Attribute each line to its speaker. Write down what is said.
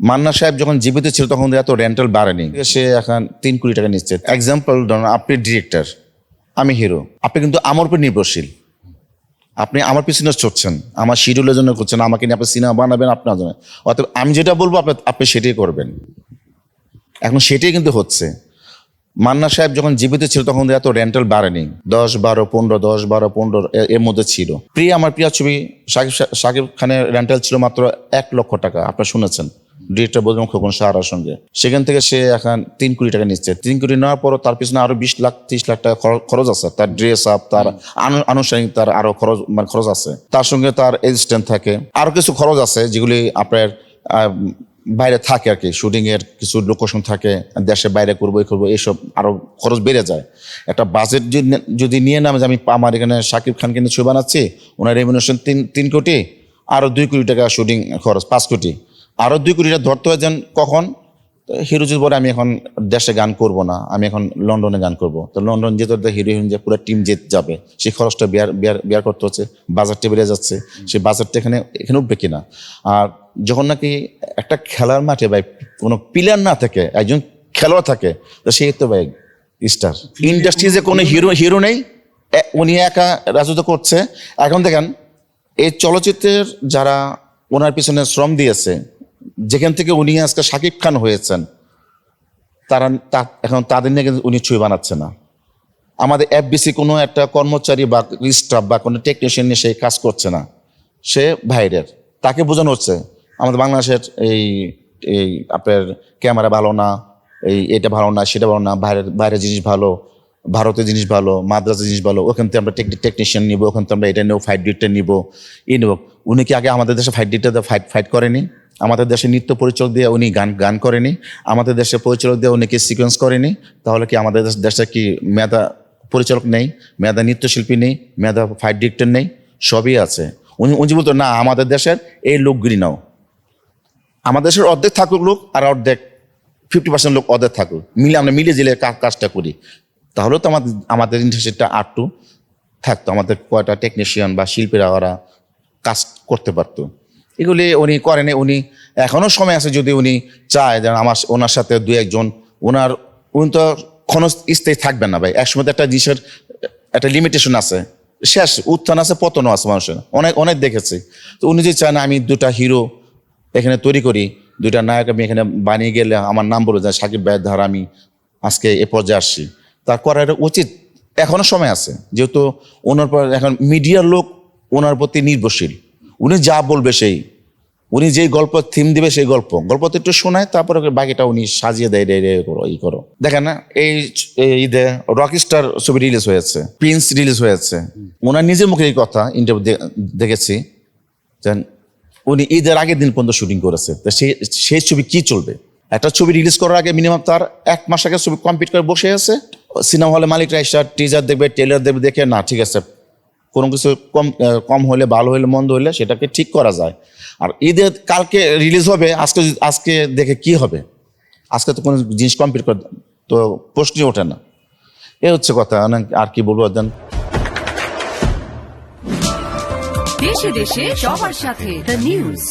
Speaker 1: মান্না সাহেব যখন জীবিত ছিল তখন এত রেন্টাল বাড়েনি, সে এখন 3 কোটি টাকা নিচ্ছে। এক্সাম্পল ধরুন, আপনি ডিরেক্টর, আমি হিরো, আপনি কিন্তু আমার উপর নির্ভরশীল। আপনি আমার পিছনে চড়ছেন, আমার শিডিউলের জন্য করছেন, আমাকে নিয়ে আপনি সিনেমা বানাবেন আপনার জন্য, অতএব আমি যেটা বলবো আপনি সেটাই করবেন। এখন সেটাই কিন্তু হচ্ছে। মান্না সাহেব যখন জীবিত ছিল তখন এত রেন্টাল বাড়েনি, 10-12-15 10-12-15 এর মধ্যে ছিল। আমার প্রিয় ছবি শাকিব খানের রেন্টাল ছিল মাত্র 1 লক্ষ টাকা, আপনারা শুনেছেন, ডিরেক্টর বজরঙ্গ খোকন সাহারার সঙ্গে। সেখান থেকে সে এখন 3 কোটি টাকা নিচ্ছে। 3 কোটি নেওয়ার পরও তার পিছনে আরো 20-30 লাখ টাকা খরচ আছে, তার ড্রেস আপ, তার আনুষ্ঠানিক তার আরো খরচ আছে, তার সঙ্গে তার এসিস্ট্যান্ট থাকে, আরো কিছু খরচ আছে যেগুলি আপনার বাইরে থাকে আর কি। শুটিং এর কিছু লোকেশন থাকে, দেশের বাইরে করবো এই করবো, এইসব আরো খরচ বেড়ে যায়। একটা বাজেট যদি নিয়ে নামে যে আমি আমার এখানে শাকিব খানকে নিয়ে ছবি বানাচ্ছি, ওনার রেমিনেশন 3 কোটি, আরো 2 কোটি টাকা শুটিং খরচ, 5 কোটি, আরো 2 কোটি টাকা ধরতে হয়। যেন কখন হিরো যদি বলে আমি এখন দেশে গান করব না, আমি এখন লন্ডনে গান করব, তো লন্ডন যেতে হিরো হিরোইন যে পুরো টিম যাবে, সেই খরচটা বেয়ার করতে হচ্ছে, বাজারটা বেড়ে যাচ্ছে, সেই বাজারটা এখানে উঠবে কিনা। আর যখন নাকি একটা খেলার মাঠে ভাই কোনো প্লেয়ার না থাকে, একজন খেলোয়াড় থাকে, তো সেই তো ভাই স্টার। ইন্ডাস্ট্রিজে কোনো হিরো নেই, উনি একা রাজত্ব করছে। এখন দেখেন এই চলচ্চিত্রের যারা ওনার পিছনে শ্রম দিয়েছে, যেখান থেকে উনি আজকে শাকিব খান হয়েছেন, তারা এখন তাদের নিয়ে কিন্তু উনি ছবি বানাচ্ছে না। আমাদের এফবিসি কোনো একটা কর্মচারী বা স্টাফ বা কোনো টেকনিশিয়ান নিয়ে সেই কাজ করছে না, সে বাইরের। তাকে বোঝানো হচ্ছে আমাদের বাংলাদেশের এই আপনার ক্যামেরা ভালো না, এটা ভালো না, সেটা ভালো না, বাইরের জিনিস ভালো, ভারতের জিনিস ভালো, মাদ্রাসের জিনিস ভালো, ওখান থেকে আমরা টেকনিশিয়ান নিবো, ওখান থেকে আমরা এটা নেবো, ফাইট ডিরেক্টর নিবো, নেব। উনি কি আগে আমাদের দেশে ফাইট ডিরেক্টর ফাইট করেনি? আমাদের দেশে নৃত্য পরিচালক দিয়ে উনি গান করেনি? আমাদের দেশে পরিচালক দিয়ে উনি কি সিকোয়েন্স করেনি? তাহলে কি আমাদের দেশে কি মেধা পরিচালক নেই, মেধা নৃত্যশিল্পী নেই, মেধা ফাইট ডিরেক্টর নেই? সবই আছে। উনি বলতো না, আমাদের দেশের এই লোকগুলি নাও, আমাদের দেশের অর্ধেক থাকুক লোক, আর অর্ধেক 50% লোক অর্ধেক থাকুক, আমরা মিলে জিলে কাজটা করি, তাহলে তো আমাদের ইন্ডাস্ট্রিটা আরটু থাকতো, আমাদের কয়টা টেকনিশিয়ান বা শিল্পীরা ওরা কাজ করতে পারতো। এগুলি উনি করেনি। উনি এখনো সময় আছে, যদি উনি চায় যে ওনার সাথে 2-1 জন, উনি তো ক্ষণস্থায়ী থাকবেন না ভাই। একসময় একটা জিনিসের একটা লিমিটেশন আছে, শেষ, উত্থান আছে, পতনও আছে মানুষের, অনেক দেখেছি। তো উনি যদি চায় না আমি 2টা হিরো এখানে তৈরি করি, 2টা নায়ক আমি এখানে বানিয়ে গেলে আমার নাম বলে যায় সাকিব ভাইয়ের ধারা, আমি আজকে এ পর্যায়ে আসছি, তা করার উচিত। এখনো সময় আছে, যেহেতু ওনার পর এখন মিডিয়ার লোক ওনার প্রতি নির্ভরশীল। উনি যা বলবে সেই, উনি যেই গল্প থিম দিবে সেই গল্পতে একটু শোনায়, তারপরে বাকিটা উনি সাজিয়ে দেয়, করো। দেখেন না, এই ঈদে রকস্টার ছবি রিলিজ হয়েছে, প্রিন্স রিলিজ হয়েছে, ওনার নিজের মুখে এই কথা ইন্টারভিউ দেখেছি যে উনি ঈদের আগের দিন পর্যন্ত শুটিং করেছে। তো সেই ছবি কি চলবে? একটা ছবি রিলিজ করার আগে মিনিমাম তার 1 মাস আগে ছবি কমপ্লিট করে বসে আছে। সিনেমা হলে মালিকরা এসে টিজার দেখবে, ট্রেলার দেখবে, দেখে না ঠিক আছে, কোনো কিছু কম হলে, ভালো হলে, মন্দ হলে সেটাকে ঠিক করা যায়। আর ঈদের কালকে রিলিজ হবে, আজকে দেখে কি হবে? আজকে তো কোনো জিনিস কমপ্লিট করে তো প্রশ্নই ওঠে না। এ হচ্ছে কথা। আর কি বলবো দেন।
Speaker 2: দেশে দেশে সবার সাথে দ্য নিউজ।